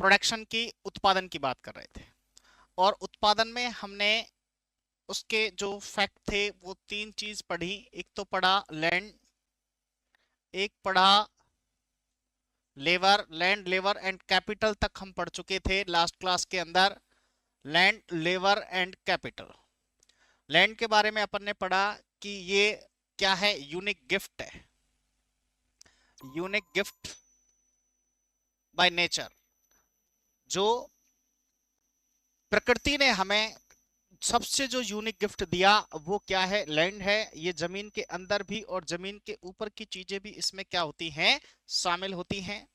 Production की, उत्पादन की बात कर रहे थे। और उत्पादन में हमने उसके जो फैक्ट थे वो तीन चीज पढ़ी। एक तो पढ़ा लैंड, एक पढ़ा labour, land labour and capital तक हम पढ़ चुके थे लास्ट क्लास के अंदर। Land labour and capital. Land के बारे में अपन ने पढ़ा कि ये क्या है, यूनिक गिफ्ट है, यूनिक गिफ्ट बाय नेचर। जो प्रकृति ने हमें सबसे जो यूनिक गिफ्ट दिया वो क्या है, लैंड है। ये जमीन के अंदर भी और जमीन के ऊपर की चीजें भी इसमें क्या होती हैं, शामिल होती हैं।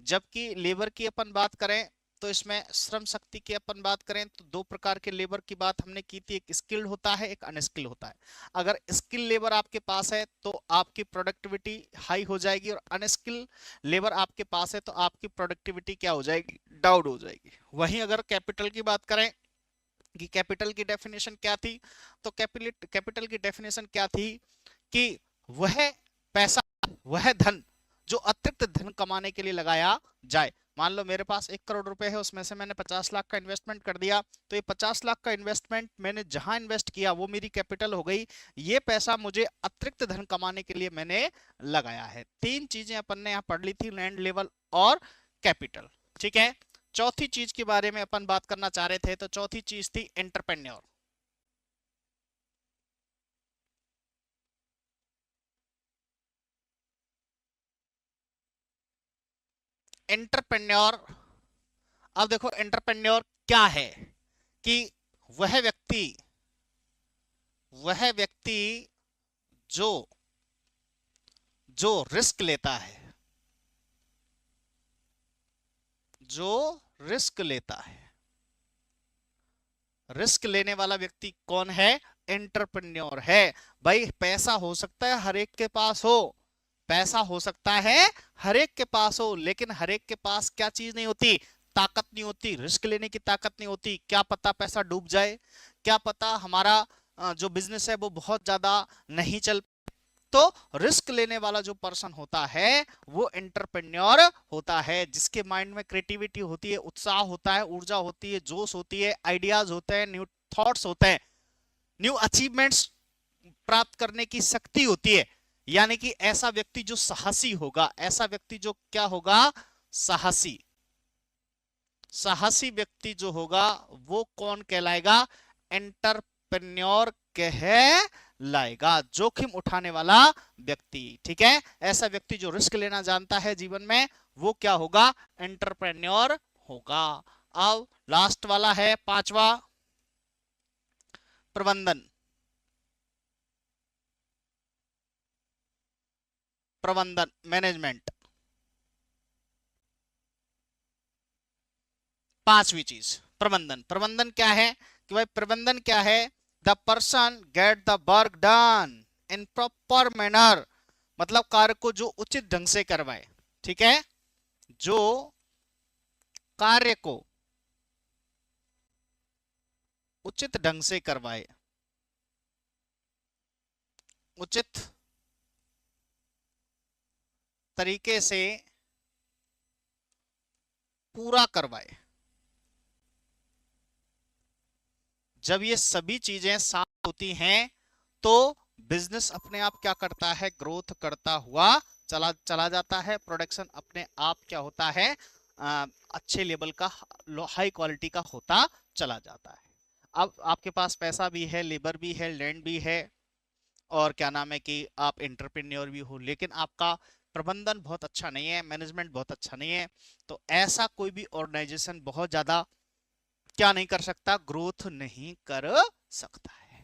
जबकि लेबर की अपन बात करें तो इसमें श्रम शक्ति की अपन बात करें तो दो प्रकार के लेबर की बात हमने की थी, एक स्किल्ड होता है, एक अनस्किल्ड होता है। अगर स्किल लेबर आपके पास है तो आपकी प्रोडक्टिविटी हाई हो जाएगी, और अनस्किल्ड लेबर आपके पास है तो आपकी प्रोडक्टिविटी क्या हो जाएगी, डाउन हो जाएगी। वहीं अगर कैपिटल की बात करें कि कैपिटल की डेफिनेशन क्या थी, तो कैपिटल की डेफिनेशन क्या थी कि वह पैसा, वह धन जो अतिरिक्त धन कमाने के लिए लगाया जाए। मान लो मेरे पास 1 करोड़ रुपए है, उसमें से मैंने 50 लाख का इन्वेस्टमेंट कर दिया, तो ये 50 लाख का इन्वेस्टमेंट मैंने जहां इन्वेस्ट किया वो मेरी कैपिटल हो गई। ये पैसा मुझे अतिरिक्त धन कमाने के लिए मैंने लगाया है। तीन चीजें अपन ने यहाँ पढ़ ली थी, लैंड, लेवल और कैपिटल। ठीक है। चौथी चीज के बारे में अपन बात करना चाह रहे थे, तो चौथी चीज थी एंटरप्रेन्योर। एंटरप्रेन्योर, अब देखो एंटरप्रेन्योर क्या है कि वह व्यक्ति, वह व्यक्ति जो जो रिस्क लेता है, जो रिस्क लेता है। रिस्क लेने वाला व्यक्ति कौन है, एंटरप्रेन्योर है। भाई पैसा हो सकता है हर एक के पास हो, पैसा हो सकता है हर एक के पास हो, लेकिन हर एक के पास क्या चीज नहीं होती, ताकत नहीं होती, रिस्क लेने की ताकत नहीं होती। क्या पता पैसा डूब जाए, क्या पता हमारा जो बिजनेस है वो बहुत ज्यादा नहीं चल। तो रिस्क लेने वाला जो पर्सन होता है वो एंटरप्रेन्योर होता है, जिसके माइंड में क्रिएटिविटी होती है, उत्साह होता है, ऊर्जा होती है, जोश होती है, आइडियाज होते हैं, न्यू थॉट्स होते हैं, न्यू अचीवमेंट्स प्राप्त करने की शक्ति होती है। यानी कि ऐसा व्यक्ति जो साहसी होगा, ऐसा व्यक्ति जो क्या होगा, साहसी। साहसी व्यक्ति जो होगा वो कौन कहलाएगा, एंटरप्रेन्योर कहलाएगा, जोखिम उठाने वाला व्यक्ति। ठीक है। ऐसा व्यक्ति जो रिस्क लेना जानता है जीवन में वो क्या होगा, एंटरप्रेन्योर होगा। अब लास्ट वाला है पांचवा, प्रबंधन। प्रबंधन, मैनेजमेंट। पांचवी चीज प्रबंधन। प्रबंधन क्या है कि भाई प्रबंधन क्या है, the person get the work done in proper manner, मतलब कार्य को जो उचित ढंग से करवाए। ठीक है। जो कार्य को उचित ढंग से करवाए, उचित तरीके से पूरा करवाए। जब ये सभी चीजें साथ होती हैं तो बिजनेस अपने आप क्या करता है, ग्रोथ करता हुआ चला चला जाता है। प्रोडक्शन अपने आप क्या होता है, अच्छे लेवल का, हाई क्वालिटी का होता चला जाता है। अब आपके पास पैसा भी है, लेबर भी है, लैंड भी है, और क्या नाम है कि आप एंटरप्रेन्योर भी हो, लेकिन आपका प्रबंधन बहुत अच्छा नहीं है, मैनेजमेंट बहुत अच्छा नहीं है, तो ऐसा कोई भी ऑर्गेनाइजेशन बहुत ज्यादा क्या नहीं कर सकता, ग्रोथ नहीं कर सकता है।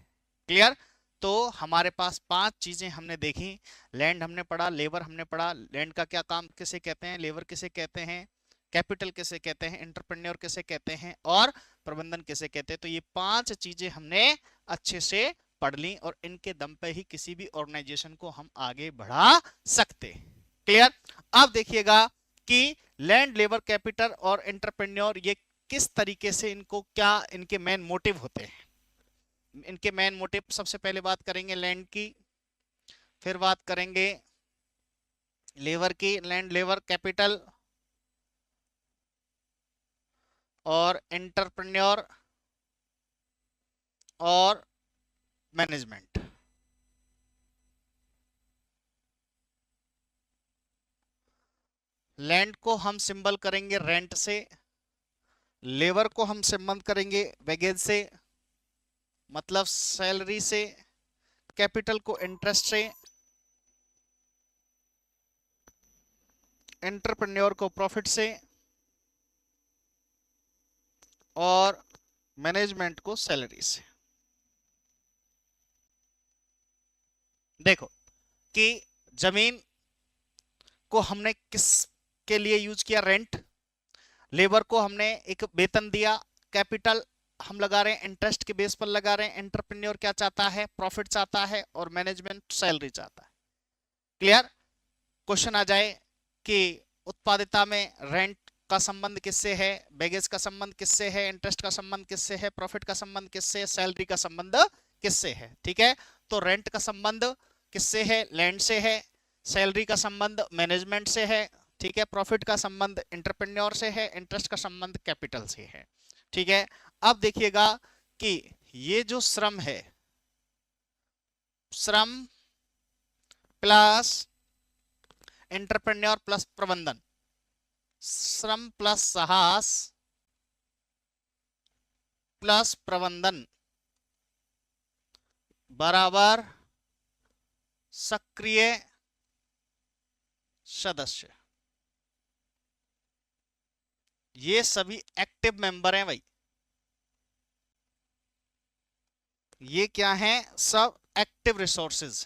क्लियर। तो हमारे पास पांच चीजें हमने देखी, लैंड हमने पढ़ा, लेबर हमने पढ़ा, लैंड का क्या काम किसे कहते हैं, लेबर किसे कहते हैं, कैपिटल किसे कहते हैं, एंटरप्रेन्योर किसे कहते हैं, और प्रबंधन किसे कहते हैं। तो ये पांच चीजें हमने अच्छे से पढ़ ली, और इनके दम पे ही किसी भी ऑर्गेनाइजेशन को हम आगे बढ़ा सकते। क्लियर। अब देखिएगा कि लैंड, लेबर, कैपिटल और एंटरप्रेन्योर ये किस तरीके से, इनको क्या इनके मेन मोटिव होते हैं। इनके मेन मोटिव, सबसे पहले बात करेंगे लैंड की, फिर बात करेंगे लेबर की, लैंड, लेबर, कैपिटल, और एंटरप्रेन्योर और मैनेजमेंट। लैंड को हम सिंबल करेंगे रेंट से, लेबर को हम सिंबल करेंगे वेगेज से, मतलब सैलरी से, कैपिटल को इंटरेस्ट से, एंटरप्रेन्योर को प्रॉफिट से, और मैनेजमेंट को सैलरी से। देखो कि जमीन को हमने किस के लिए यूज किया, रेंट। लेबर को हमने एक वेतन दिया, कैपिटल हम लगा रहे हैं इंटरेस्ट के बेस पर लगा रहे हैं, एंटरप्रेन्योर क्या चाहता है, प्रॉफिट चाहता है, और मैनेजमेंट सैलरी चाहता है। क्लियर। क्वेश्चन आ जाए कि उत्पादिता में रेंट का संबंध किससे है, बैगेज का संबंध किससे है, इंटरेस्ट का संबंध किससे है, प्रॉफिट का संबंध किससे है, सैलरी का संबंध किससे है। ठीक है, तो रेंट का संबंध किससे है, लैंड से है। सैलरी का संबंध मैनेजमेंट से है। ठीक है, प्रॉफिट का संबंध एंटरप्रेन्योर से है, इंटरेस्ट का संबंध कैपिटल से है। ठीक है, अब देखिएगा कि ये जो श्रम है, श्रम प्लस एंटरप्रेन्योर प्लस प्रबंधन, श्रम प्लस साहस प्लस प्रबंधन बराबर सक्रिय सदस्य। ये सभी एक्टिव मेंबर हैं भाई। ये क्या है, सब एक्टिव रिसोर्सेज।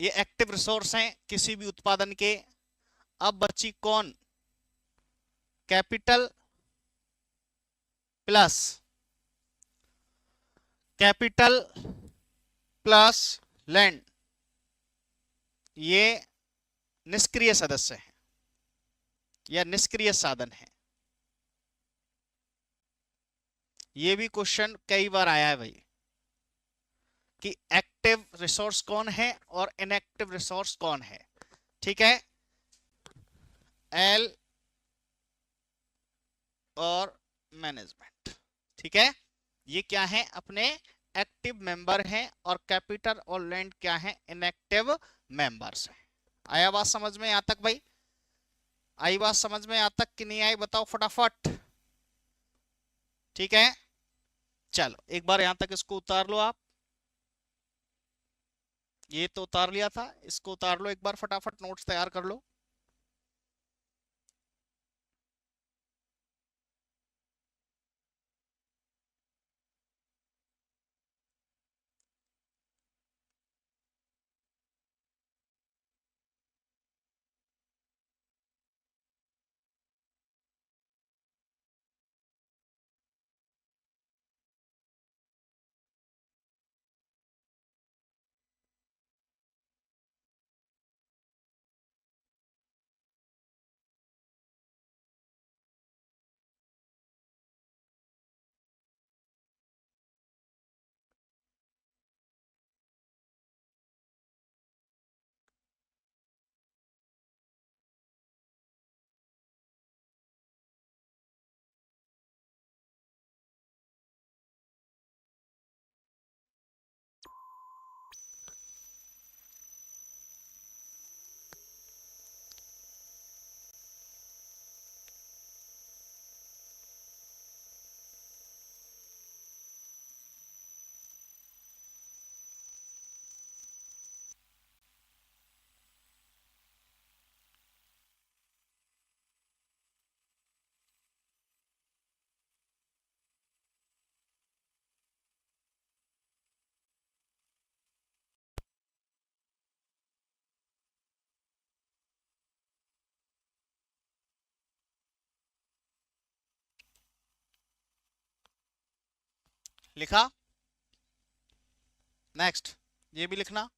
ये एक्टिव रिसोर्स हैं किसी भी उत्पादन के। अब बची कौन, capital plus, capital plus land, ये निष्क्रिय सदस्य हैं या निष्क्रिय साधन है। ये भी क्वेश्चन कई बार आया है भाई कि एक्टिव रिसोर्स कौन है और इनएक्टिव रिसोर्स कौन है। ठीक है, एल और मैनेजमेंट। ठीक है, ये क्या है, अपने एक्टिव मेंबर हैं, और कैपिटल और लैंड क्या है, इनएक्टिव मेंबर्स हैं। आया बात समझ में, यहां तक भाई? आई बात समझ में, यहां तक कि नहीं आई, बताओ फटाफट। ठीक है, चलो एक बार यहां तक इसको उतार लो आप। ये तो उतार लिया था, इसको उतार लो एक बार, फटाफट नोट्स तैयार कर लो। लिखा? नेक्स्ट, ये भी लिखना।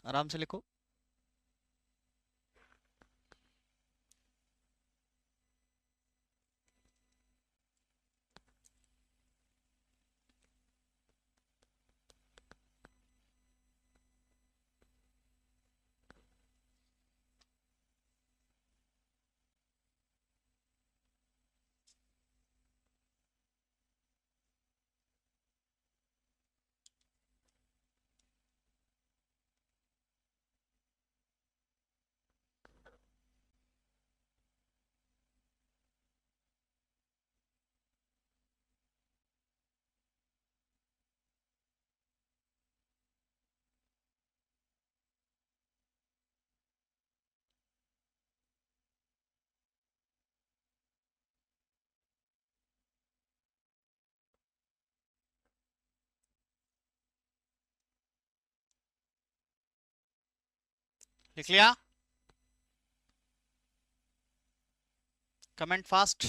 आराम से लिखो। लिख लिया? Comment fast.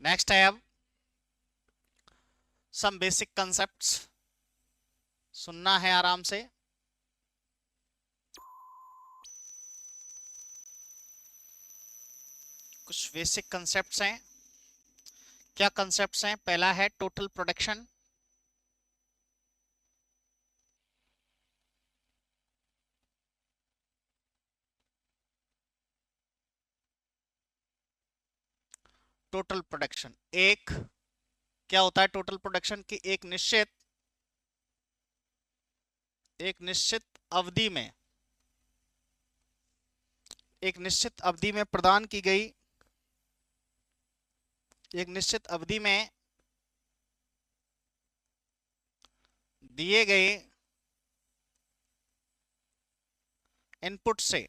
नेक्स्ट है अब सम बेसिक कंसेप्ट्स, सुनना है आराम से। कुछ बेसिक कंसेप्ट्स हैं। क्या कंसेप्ट्स हैं? पहला है टोटल प्रोडक्शन। टोटल प्रोडक्शन एक क्या होता है? टोटल प्रोडक्शन की एक निश्चित अवधि में, एक निश्चित अवधि में प्रदान की गई, एक निश्चित अवधि में दिए गए इनपुट से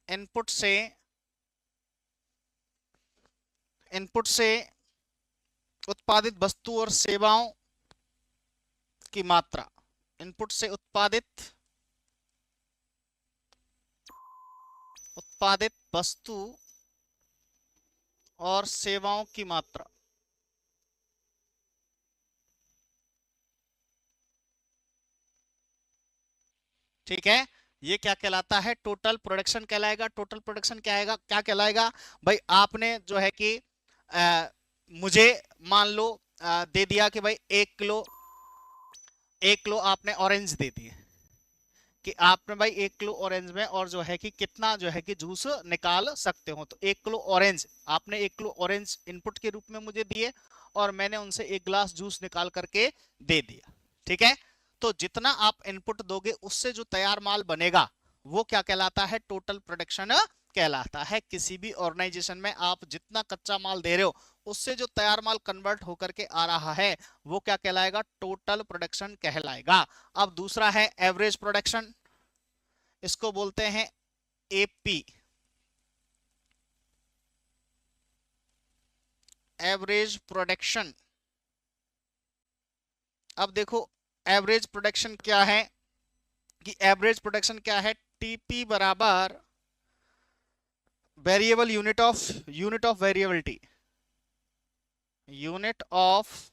इनपुट से इनपुट से उत्पादित वस्तु और सेवाओं की मात्रा, इनपुट से उत्पादित वस्तु और सेवाओं की मात्रा। ठीक है, ये क्या कहलाता है? टोटल प्रोडक्शन कहलाएगा। टोटल प्रोडक्शन क्या आएगा, क्या कहलाएगा भाई? आपने जो है कि मुझे मान लो दे दिया कि भाई 1 किलो आपने ऑरेंज दे दिए, कि आपने भाई 1 किलो ऑरेंज में और जो है कि कितना जो है कि जूस निकाल सकते हो। तो 1 किलो ऑरेंज, आपने 1 किलो ऑरेंज इनपुट के रूप में मुझे दिए और मैंने उनसे 1 गिलास जूस निकाल करके दे दिया। ठीक है, तो जितना आप इनपुट दोगे उससे जो तैयार माल बनेगा वो क्या कहलाता है? टोटल प्रोडक्शन कहलाता है। किसी भी ऑर्गेनाइजेशन में आप जितना कच्चा माल दे रहे हो उससे जो तैयार माल कन्वर्ट होकर के आ रहा है वो क्या कहलाएगा? टोटल प्रोडक्शन कहलाएगा। अब दूसरा है एवरेज प्रोडक्शन, इसको बोलते हैं एपी, एवरेज प्रोडक्शन। अब देखो एवरेज प्रोडक्शन क्या है, कि एवरेज प्रोडक्शन क्या है? टीपी बराबर variable unit of variability, unit of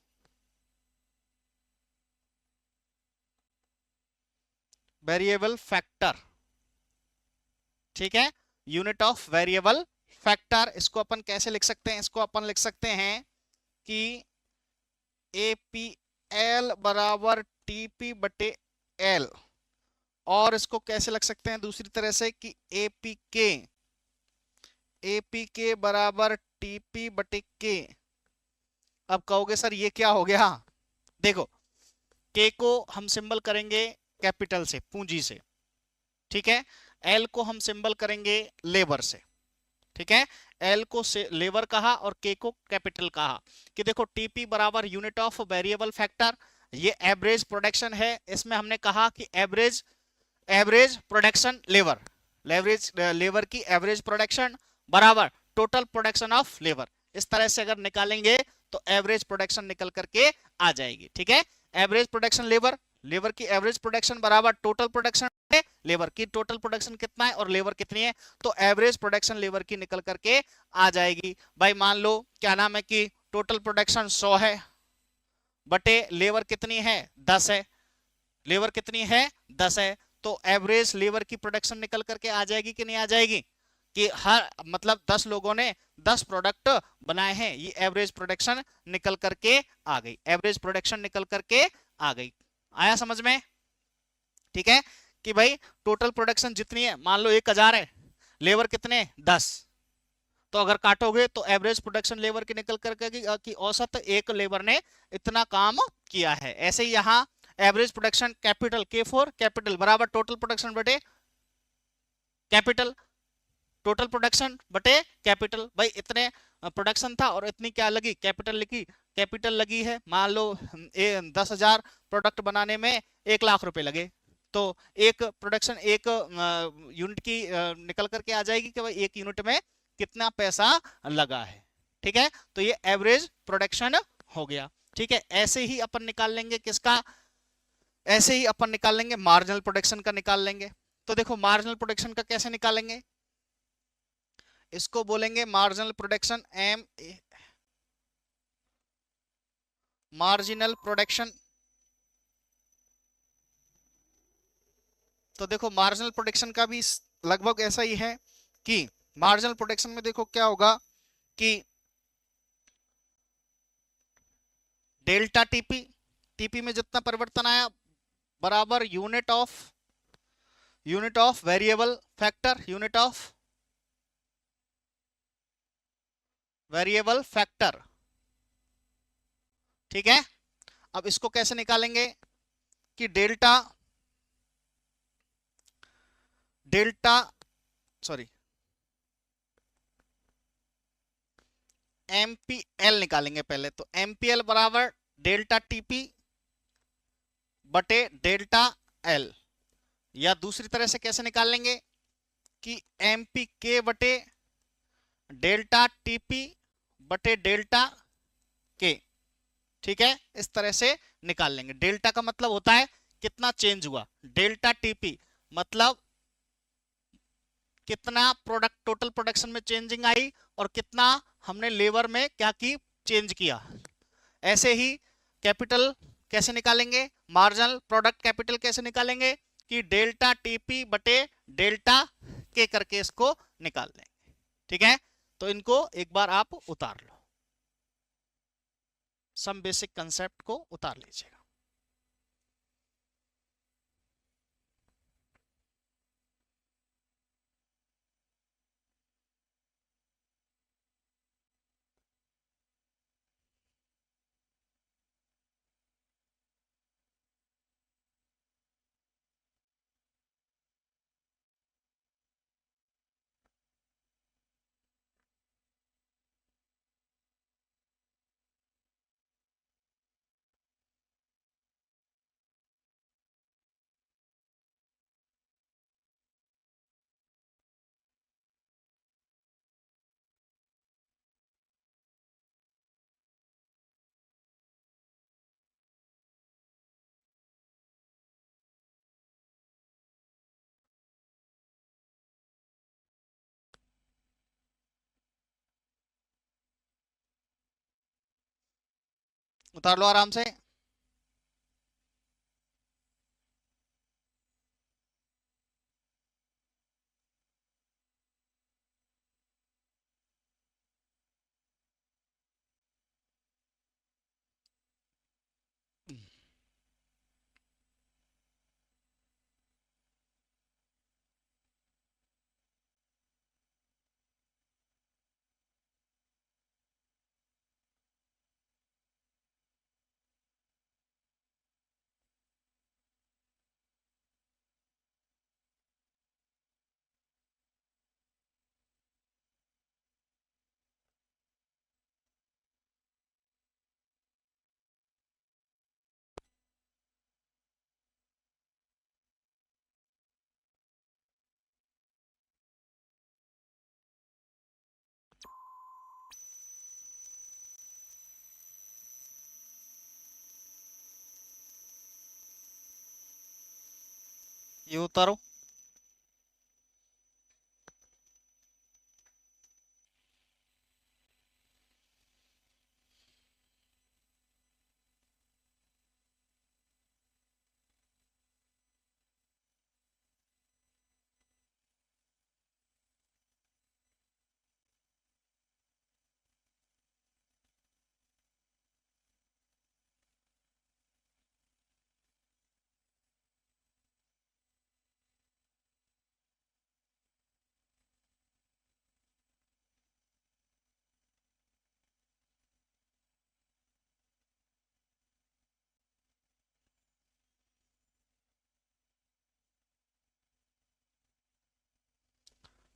variable factor. ठीक है, यूनिट ऑफ वेरिएबल फैक्टर। इसको अपन कैसे लिख सकते हैं? इसको अपन लिख सकते हैं कि एपीएल बराबर टीपी बटे एल, और इसको कैसे लिख सकते हैं दूसरी तरह से कि एपीके बराबर टीपी बटे के। अब कहोगे सर ये क्या हो गया? देखो के को हम सिंबल करेंगे कैपिटल से, पूंजी से। ठीक है, एल को हम सिंबल करेंगे लेबर से। ठीक है, एल को से लेबर कहा और के को कैपिटल कहा। कि देखो टीपी बराबर यूनिट ऑफ वेरिएबल फैक्टर, ये एवरेज प्रोडक्शन है। इसमें हमने कहा कि एवरेज प्रोडक्शन लेबर की एवरेज प्रोडक्शन बराबर टोटल प्रोडक्शन ऑफ लेबर। इस तरह से अगर निकालेंगे तो एवरेज प्रोडक्शन निकल करके आ जाएगी। ठीक है, एवरेज प्रोडक्शन लेबर की एवरेज प्रोडक्शन बराबर टोटल प्रोडक्शन लेबर की, टोटल प्रोडक्शन कितना है और लेबर कितनी है, तो एवरेज प्रोडक्शन लेबर की निकल करके आ जाएगी। भाई मान लो क्या नाम है कि टोटल प्रोडक्शन 100 है बटे लेबर कितनी है 10 है, लेबर कितनी है 10 है, तो एवरेज लेबर की प्रोडक्शन निकल करके आ जाएगी कि नहीं आ जाएगी? कि हर मतलब 10 लोगों ने 10 प्रोडक्ट बनाए हैं, ये एवरेज प्रोडक्शन निकल करके आ गई, एवरेज प्रोडक्शन निकल करके आ गई। आया समझ में? ठीक है, कि भाई टोटल प्रोडक्शन जितनी है, मान लो 1000 है, लेबर कितने 10, तो अगर काटोगे तो एवरेज प्रोडक्शन लेबर की निकल करके कि औसत एक लेबर ने इतना काम किया है। ऐसे ही यहाँ average production capital K4 capital बराबर टोटल प्रोडक्शन बटे कैपिटल, टोटल प्रोडक्शन बटे कैपिटल। भाई इतने प्रोडक्शन था और इतनी क्या लगी, कैपिटल लिखी, कैपिटल लगी है। मान लो 10,000 प्रोडक्ट बनाने में 1 लाख रुपए लगे, तो एक प्रोडक्शन एक यूनिट की निकल करके आ जाएगी कि भाई एक यूनिट में कितना पैसा लगा है। ठीक है, तो ये एवरेज प्रोडक्शन हो गया। ठीक है, ऐसे ही अपन निकाल लेंगे किसका, ऐसे ही अपन निकाल लेंगे मार्जिनल प्रोडक्शन का निकाल लेंगे। तो देखो मार्जिनल प्रोडक्शन का कैसे निकालेंगे, इसको बोलेंगे marginal production, M marginal production. तो देखो मार्जिनल प्रोडक्शन का भी लगभग ऐसा ही है कि मार्जिनल प्रोडक्शन में देखो क्या होगा कि डेल्टा टीपी, टीपी में जितना परिवर्तन आया बराबर unit of variable factor, unit of variable factor. ठीक है, अब इसको कैसे निकालेंगे कि डेल्टा डेल्टा सॉरी एमपीएल निकालेंगे पहले। तो एमपीएल बराबर डेल्टा टीपी बटे डेल्टा एल, या दूसरी तरह से कैसे निकाल लेंगे कि एमपी के बटे डेल्टा टीपी बटे डेल्टा के। ठीक है, इस तरह से निकाल लेंगे। डेल्टा का मतलब होता है कितना चेंज हुआ, डेल्टा टीपी मतलब कितना प्रोडक्ट टोटल प्रोडक्शन में चेंजिंग आई और कितना हमने लेबर में क्या की, चेंज किया। ऐसे ही कैपिटल कैसे निकालेंगे, मार्जिनल प्रोडक्ट कैपिटल कैसे निकालेंगे कि डेल्टा टीपी बटे डेल्टा के करके इसको निकाल लेंगे। ठीक है, तो इनको एक बार आप उतार लो, सम बेसिक कंसेप्ट को उतार लीजिएगा। उतार लो आराम से। ये उतारो।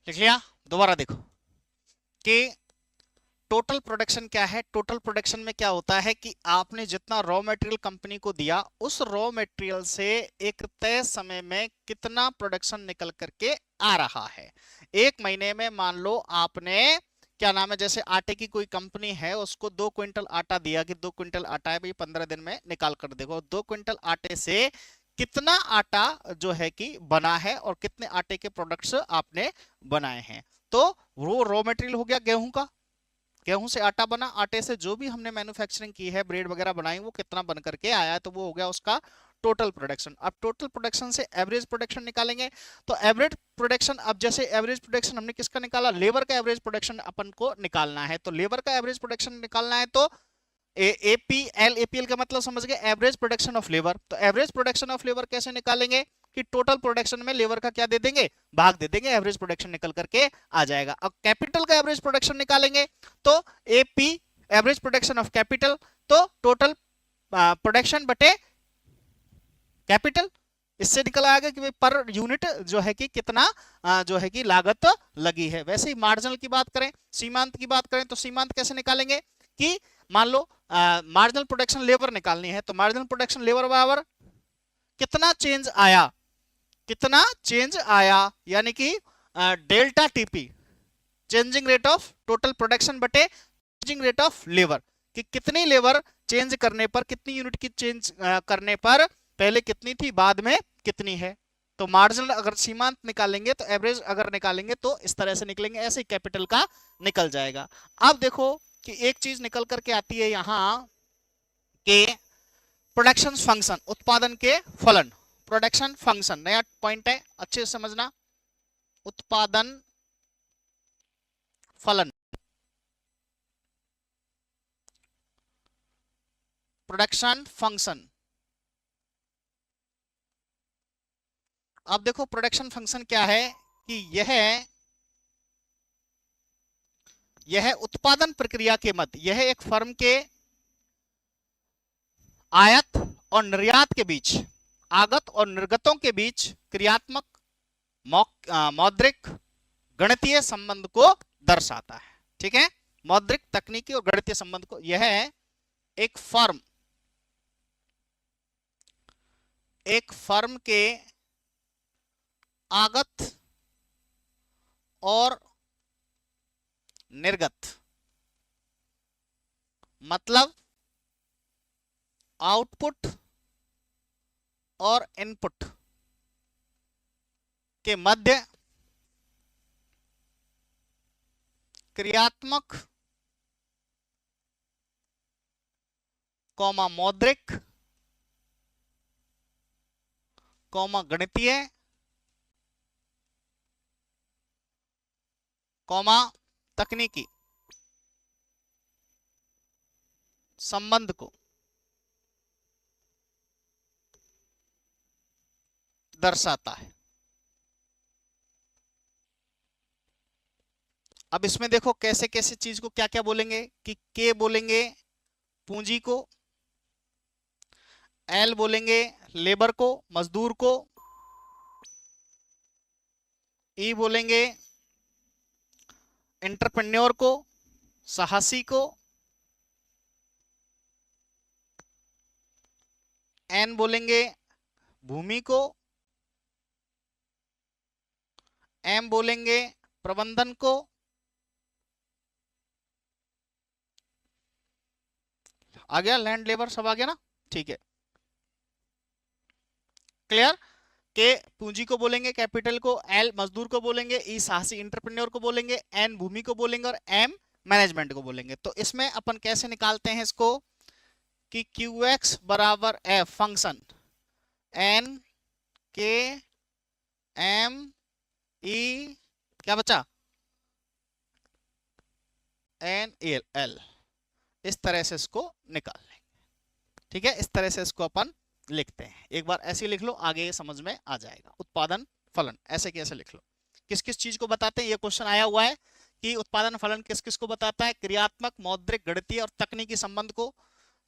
लिख लिया? दोबारा देखो कि टोटल प्रोडक्शन क्या है। टोटल प्रोडक्शन में क्या होता है कि आपने जितना रॉ मटेरियल कंपनी को दिया, उस रॉ मटेरियल से एक तय समय में कितना प्रोडक्शन निकल करके आ रहा है। एक महीने में मान लो आपने क्या नाम है, जैसे आटे की कोई कंपनी है, उसको 2 क्विंटल आटा दिया कि 2 क्विंटल आटा है भाई, 15 दिन में निकाल कर देखो 2 क्विंटल आटे से कितना आटा जो है कि बना है और कितने आटे के प्रोडक्ट्स आपने बनाए हैं। तो वो रॉ मटेरियल हो गया गेहूं का, गेहूं से आटा बना, आटे से जो भी हमने मैन्युफैक्चरिंग की है, ब्रेड वगैरह बनाई, वो कितना बन करके आया है, तो वो हो गया उसका टोटल प्रोडक्शन। अब टोटल प्रोडक्शन से एवरेज प्रोडक्शन निकालेंगे। तो एवरेज प्रोडक्शन, अब जैसे एवरेज प्रोडक्शन हमने किसका निकाला, लेबर का एवरेज प्रोडक्शन अपन को निकालना है। तो लेबर का एवरेज प्रोडक्शन निकालना है तो एपीएल, एपीएल का मतलब समझ गए, एवरेज प्रोडक्शन ऑफ लेबर। तो एवरेज प्रोडक्शन ऑफ लेबर कैसे निकालेंगे कि टोटल प्रोडक्शन में लेबर का क्या दे देंगे, भाग दे देंगे, एवरेज प्रोडक्शन निकल करके आ जाएगा। अब कैपिटल का एवरेज प्रोडक्शन निकालेंगे तो AP, average production of capital, तो टोटल प्रोडक्शन बटे कैपिटल। इससे निकल आएगा कि पर यूनिट जो है कि कितना जो है कि लागत लगी है। वैसे ही मार्जिनल की बात करें, सीमांत की बात करें, तो सीमांत कैसे निकालेंगे कि मान लो मार्जिनल प्रोडक्शन लेबर निकालनी है, तो मार्जिनल प्रोडक्शन लेबर बराबर कितना चेंज आया, कितना चेंज आया, यानी कि delta TP, changing rate of total production बटे चेंजिंग रेट ऑफ लेबर, कि कितनी लेबर चेंज करने पर, कितनी यूनिट की चेंज करने पर पहले कितनी थी, बाद में कितनी है। तो मार्जिनल अगर सीमांत निकालेंगे तो एवरेज अगर निकालेंगे तो इस तरह से निकलेंगे, ऐसे ही कैपिटल का निकल जाएगा। अब देखो कि एक चीज निकल करके आती है यहां के प्रोडक्शन फंक्शन, उत्पादन के फलन। प्रोडक्शन फंक्शन नया पॉइंट है, अच्छे से समझना। उत्पादन फलन, प्रोडक्शन फंक्शन। अब देखो प्रोडक्शन फंक्शन क्या है कि यह उत्पादन प्रक्रिया के मध्य, यह एक फर्म के आयात और निर्यात के बीच, आगत और निर्गतों के बीच क्रियात्मक, मौद्रिक, गणितीय संबंध को दर्शाता है। ठीक है, मौद्रिक, तकनीकी और गणितीय संबंध को, यह एक फर्म के आगत और निर्गत, मतलब आउटपुट और इनपुट के मध्य क्रियात्मक, मौद्रिक, गणितीय, तकनीकी संबंध को दर्शाता है। अब इसमें देखो कैसे कैसे चीज को क्या क्या बोलेंगे कि के बोलेंगे पूंजी को, एल बोलेंगे लेबर को, मजदूर को, ई बोलेंगे एंटरप्रेन्योर को, साहसी को, एन बोलेंगे भूमि को, एम बोलेंगे प्रबंधन को, आ गया लैंड लेबर सब आ गया ना, ठीक है क्लियर। के पूंजी को बोलेंगे कैपिटल को, एल मजदूर को बोलेंगे, ई साहसी इंटरप्रेन्योर को बोलेंगे, एन भूमि को बोलेंगे और एम मैनेजमेंट को बोलेंगे। तो इसमें अपन कैसे निकालते हैं इसको कि QX बराबर F फंक्शन एन के एम ई क्या बचा एन एल एल, इस तरह से इसको निकाल लेंगे। ठीक है, इस तरह से इसको अपन लिखते हैं। एक बार ऐसे लिख लो, आगे समझ में आ जाएगा। उत्पादन फलन ऐसे कैसे लिख लो, किस किस चीज को बताते हैं, ये क्वेश्चन आया हुआ है कि उत्पादन फलन किस किस को बताता है, क्रियात्मक, मौद्रिक, गणितीय और तकनीकी संबंध को।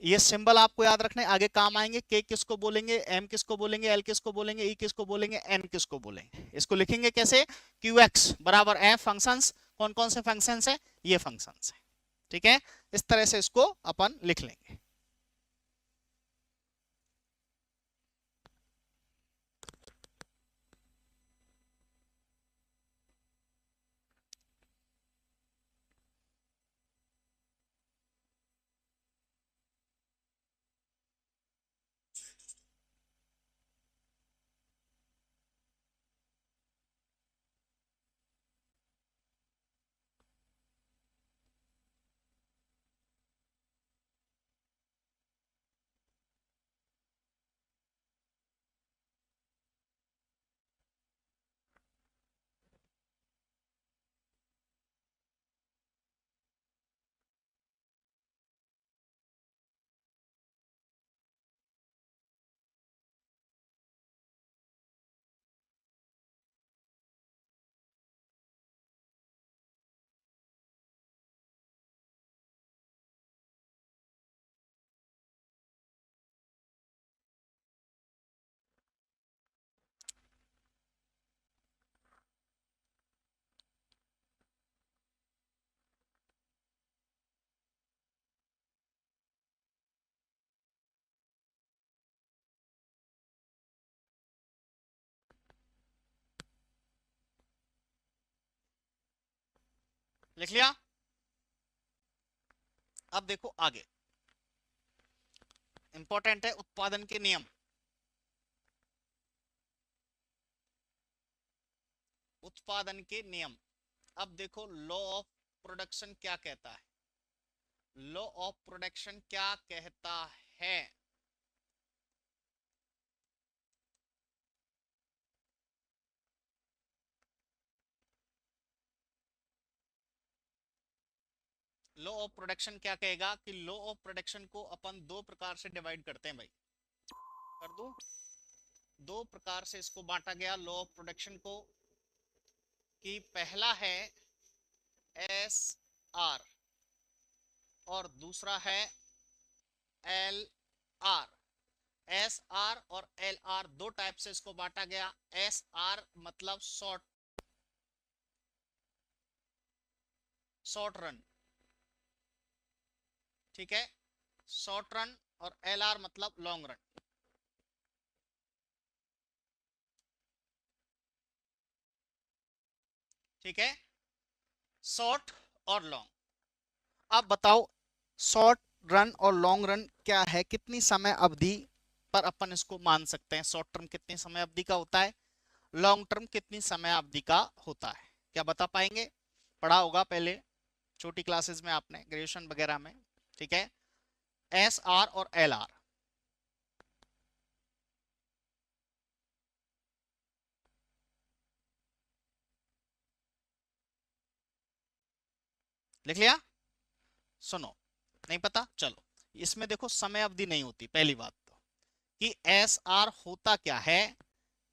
ये सिंबल आपको याद रखने आगे काम आएंगे। के किसको बोलेंगे, एम किसको बोलेंगे, एल किसको बोलेंगे, ई किसको बोलेंगे, एन किसको बोलेंगे। इसको लिखेंगे कैसे क्यू एक्स बराबर एफ फंक्शंस। कौन कौन से फंक्शंस है? ये फंक्शंस है। ठीक है, इस तरह से इसको अपन लिख लेंगे। लिख लिया? अब देखो आगे, इंपॉर्टेंट है उत्पादन के नियम। उत्पादन के नियम, अब देखो लॉ ऑफ प्रोडक्शन क्या कहता है। लॉ ऑफ प्रोडक्शन क्या कहता है? लॉ ऑफ प्रोडक्शन क्या कहेगा कि लॉ ऑफ प्रोडक्शन को अपन दो प्रकार से डिवाइड करते हैं भाई। कर दूं? दो प्रकार से इसको बांटा गया लॉ ऑफ प्रोडक्शन को, कि पहला है एस आर और दूसरा है एल आर। एस आर और एल आर दो टाइप से इसको बांटा गया। एस आर मतलब शॉर्ट रन, ठीक है, शॉर्ट रन। और एल आर मतलब लॉन्ग रन। ठीक है, शॉर्ट और लॉन्ग। अब बताओ शॉर्ट रन और लॉन्ग रन क्या है, कितनी समय अवधि पर अपन इसको मान सकते हैं? शॉर्ट टर्म कितनी समय अवधि का होता है, लॉन्ग टर्म कितनी समय अवधि का होता है? क्या बता पाएंगे? पढ़ा होगा पहले छोटी क्लासेस में आपने, ग्रेजुएशन वगैरह में। ठीक है, एस आर और एल आर। लिख लिया? सुनो, नहीं पता? चलो, इसमें देखो समय अवधि नहीं होती पहली बात तो, कि एस आर होता क्या है।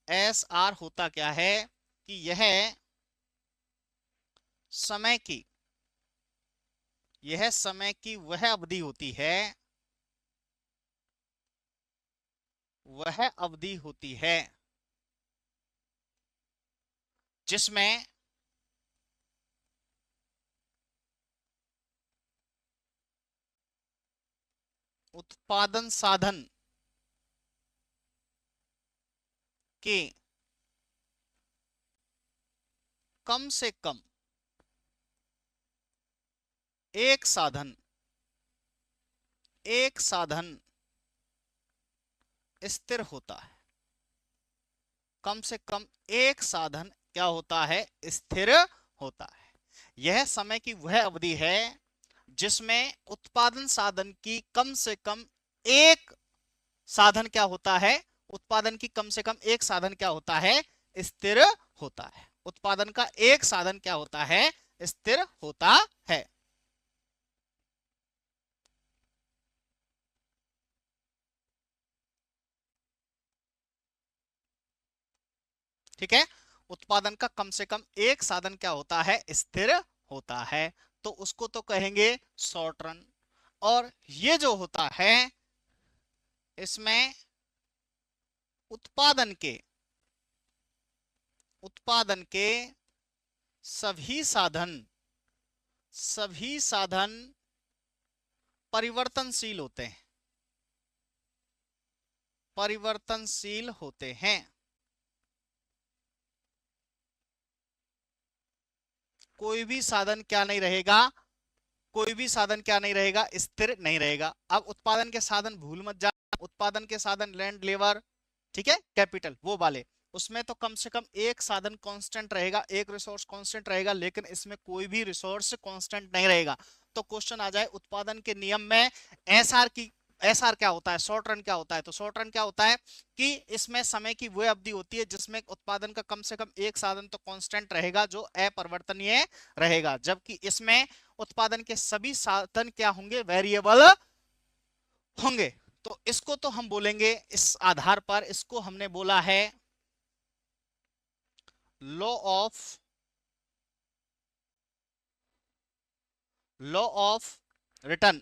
एस आर होता क्या है कि यह समय की, यह समय की वह अवधि होती है, वह अवधि होती है जिसमें उत्पादन साधन के कम से कम एक साधन, एक साधन स्थिर होता है। कम से कम एक साधन क्या होता है? स्थिर होता है। यह समय की वह अवधि है जिसमें उत्पादन साधन की कम से कम एक साधन क्या होता है? उत्पादन की कम से कम एक साधन क्या होता है? स्थिर होता है। उत्पादन का एक साधन क्या होता है? स्थिर होता है। ठीक है, उत्पादन का कम से कम एक साधन क्या होता है? स्थिर होता है। तो उसको तो कहेंगे शॉर्ट रन। और ये जो होता है इसमें उत्पादन के, उत्पादन के सभी साधन सभी साधन परिवर्तनशील होते हैं, परिवर्तनशील होते हैं। कोई भी साधन क्या नहीं रहेगा, कोई भी साधन क्या नहीं रहेगा, स्थिर नहीं रहेगा। अब उत्पादन के साधन भूल मत जा, उत्पादन के साधन लैंड, लेबर, ठीक है, कैपिटल, वो वाले, उसमें तो कम से कम एक साधन कांस्टेंट रहेगा, एक रिसोर्स कांस्टेंट रहेगा, लेकिन इसमें कोई भी रिसोर्स कांस्टेंट नहीं रहेगा। तो क्वेश्चन आ जाए उत्पादन के नियम में एसआर की, एसआर क्या होता है, शॉर्ट रन क्या होता है, तो शॉर्ट रन क्या होता है कि इसमें समय की वो अवधि होती है जिसमें उत्पादन का कम से कम एक साधन तो कांस्टेंट रहेगा जो अपरिवर्तनीय रहेगा, जबकि इसमें उत्पादन के सभी साधन क्या होंगे, वेरिएबल होंगे। तो इसको तो हम बोलेंगे, इस आधार पर इसको हमने बोला है लॉ ऑफ रिटर्न,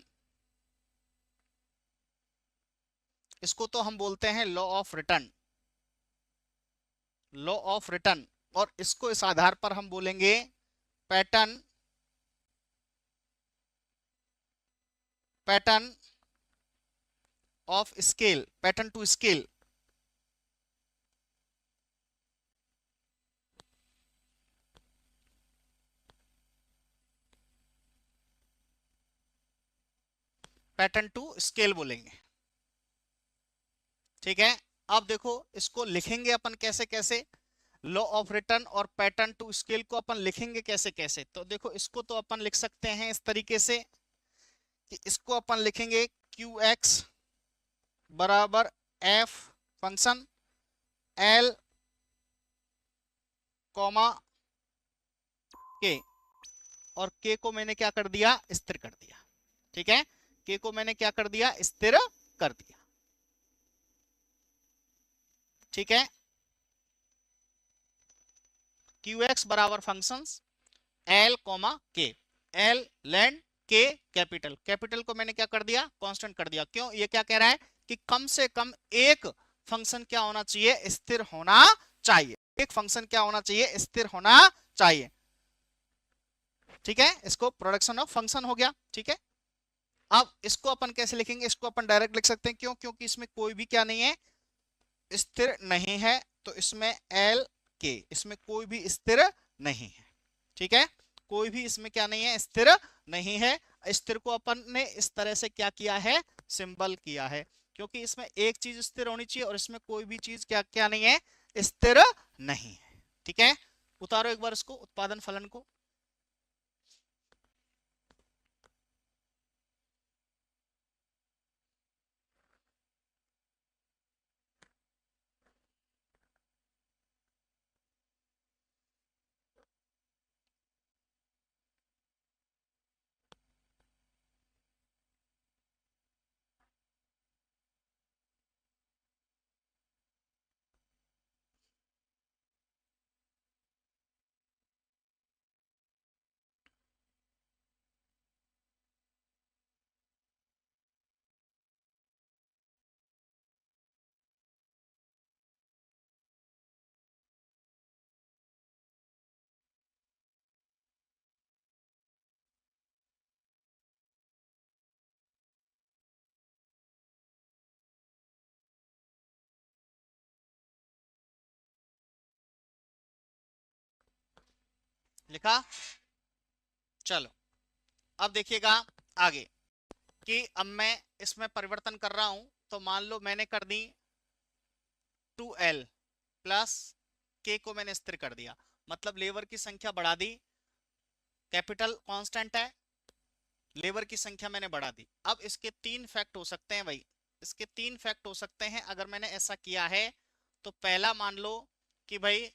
इसको तो हम बोलते हैं law of return, law of return. और इसको इस आधार पर हम बोलेंगे pattern, pattern of scale, pattern to scale. Pattern to scale बोलेंगे, ठीक है। अब देखो इसको लिखेंगे अपन कैसे कैसे, लॉ ऑफ रिटर्न और पैटर्न टू स्केल को अपन लिखेंगे कैसे कैसे, तो देखो इसको तो अपन लिख सकते हैं इस तरीके से कि इसको अपन लिखेंगे क्यू एक्स बराबर एफ फंक्शन एल कॉमा के, और के को मैंने क्या कर दिया, स्थिर कर दिया, ठीक है, के को मैंने क्या कर दिया, स्थिर कर दिया, ठीक है। क्यू एक्स बराबर फंक्शन एल कॉमा के, एल लैंड, के कैपिटल, कैपिटल को मैंने क्या कर दिया, कांस्टेंट कर दिया। क्यों, ये क्या कह रहा है कि कम से कम एक फंक्शन क्या होना चाहिए, स्थिर होना चाहिए, एक फंक्शन क्या होना चाहिए, स्थिर होना चाहिए, ठीक है। इसको प्रोडक्शन ऑफ फंक्शन हो गया, ठीक है। अब इसको अपन कैसे लिखेंगे, इसको अपन डायरेक्ट लिख सकते हैं, क्यों, क्योंकि इसमें कोई भी क्या नहीं है, स्थिर नहीं है, तो इसमें एल के, इसमें कोई भी स्थिर नहीं है, ठीक है, कोई भी इसमें क्या नहीं है, स्थिर नहीं है। स्थिर को अपन ने इस तरह से क्या किया है, सिंबल किया है, क्योंकि इसमें एक चीज स्थिर होनी चाहिए और इसमें कोई भी चीज क्या क्या नहीं है, स्थिर नहीं है, ठीक है। उतारो एक बार इसको, उत्पादन फलन को, लिखा, चलो अब देखिएगा आगे कि अब मैं इसमें परिवर्तन कर रहा हूं, तो मान लो मैंने कर दी 2l प्लस के को मैंने स्थिर कर दिया, मतलब लेबर की संख्या बढ़ा दी, कैपिटल कांस्टेंट है, लेबर की संख्या मैंने बढ़ा दी। अब इसके तीन फैक्ट हो सकते हैं भाई, इसके तीन फैक्ट हो सकते हैं अगर मैंने ऐसा किया है। तो पहला मान लो कि भाई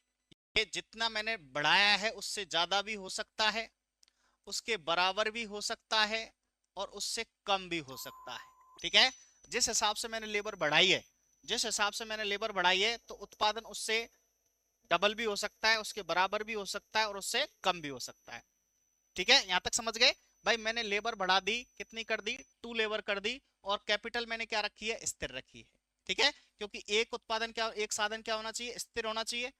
ये जितना मैंने बढ़ाया है उससे ज्यादा भी हो सकता है, उसके बराबर भी हो सकता है, और उससे कम भी हो सकता है, ठीक है। जिस हिसाब से मैंने लेबर बढ़ाई है, जिस हिसाब से मैंने लेबर बढ़ाई है, तो उत्पादन उससे डबल भी हो सकता है, उसके बराबर भी हो सकता है, और उससे कम भी हो सकता है, ठीक है। यहां तक समझ गए भाई, मैंने लेबर बढ़ा दी, कितनी कर दी, 2 लेबर कर दी, और कैपिटल मैंने क्या रखी है, स्थिर रखी है, ठीक है, क्योंकि एक उत्पादन क्या, एक साधन क्या होना चाहिए, स्थिर होना चाहिए,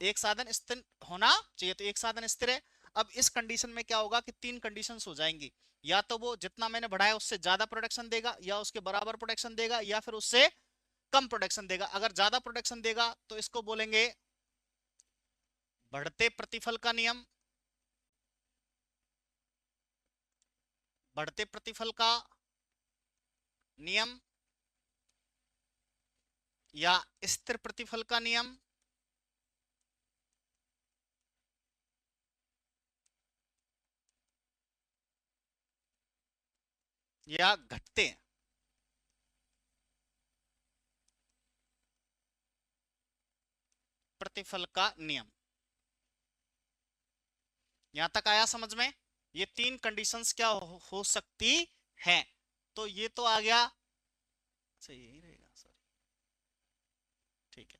एक साधन स्थिर होना चाहिए, तो एक साधन स्थिर है। अब इस कंडीशन में क्या होगा कि तीन कंडीशंस हो जाएंगी, या तो वो जितना मैंने बढ़ाया उससे ज्यादा प्रोडक्शन देगा, या उसके बराबर प्रोडक्शन देगा, या फिर उससे कम प्रोडक्शन देगा। अगर ज्यादा प्रोडक्शन देगा तो इसको बोलेंगे बढ़ते प्रतिफल का नियम, बढ़ते प्रतिफल का नियम, या स्थिर प्रतिफल का नियम, या घटते प्रतिफल का नियम। यहां तक आया समझ में? ये तीन कंडीशंस क्या हो सकती हैं। तो ये तो आ गया, सही यही रहेगा, सॉरी, ठीक है,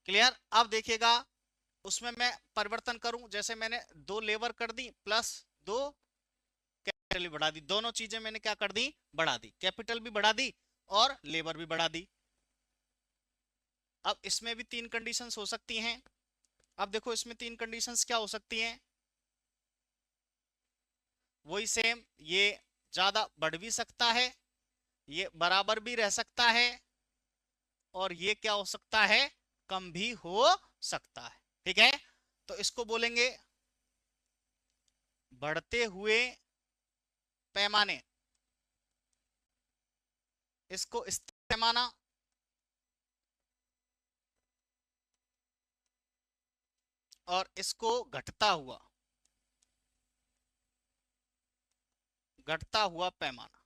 क्लियर। अब देखिएगा उसमें मैं परिवर्तन करूं, जैसे मैंने दो लेबर कर दी प्लस दो कैपिटल भी बढ़ा दी, दोनों चीजें मैंने क्या कर दी, बढ़ा दी, कैपिटल भी बढ़ा दी और लेबर भी बढ़ा दी। अब इसमें भी तीन कंडीशंस हो सकती हैं। अब देखो इसमें तीन कंडीशंस क्या हो सकती हैं, वही सेम, ये ज्यादा बढ़ भी सकता है, ये बराबर भी रह सकता है, और ये क्या हो सकता है, कम भी हो सकता है। ठीक है, तो इसको बोलेंगे बढ़ते हुए पैमाने, इसको स्थिर पैमाना, और इसको घटता हुआ पैमाना।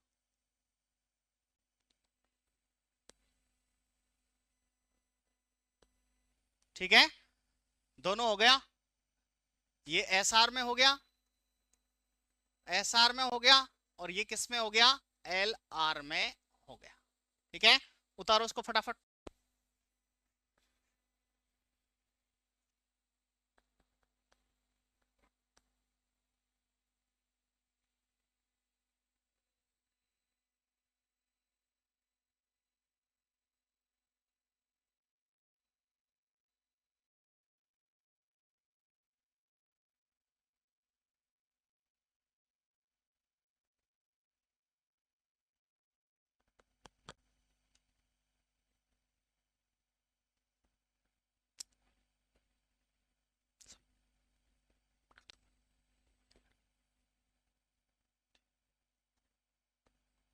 ठीक है, दोनों हो गया, ये एस आर में हो गया, एस आर में हो गया, और ये किस में हो गया, एल आर में हो गया। ठीक है, उतारो इसको फटाफट।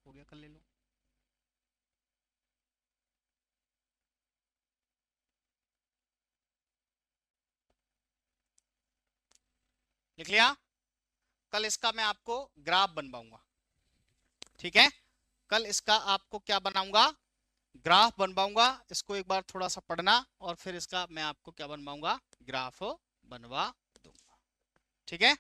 हो गया, कर ले लो। लिख लिया? कल इसका मैं आपको ग्राफ बनवाऊंगा। ठीक है, कल इसका आपको क्या बनाऊंगा, ग्राफ बनवाऊंगा। इसको एक बार थोड़ा सा पढ़ना, और फिर इसका मैं आपको क्या बनवाऊंगा, ग्राफ बनवा दूंगा। ठीक है।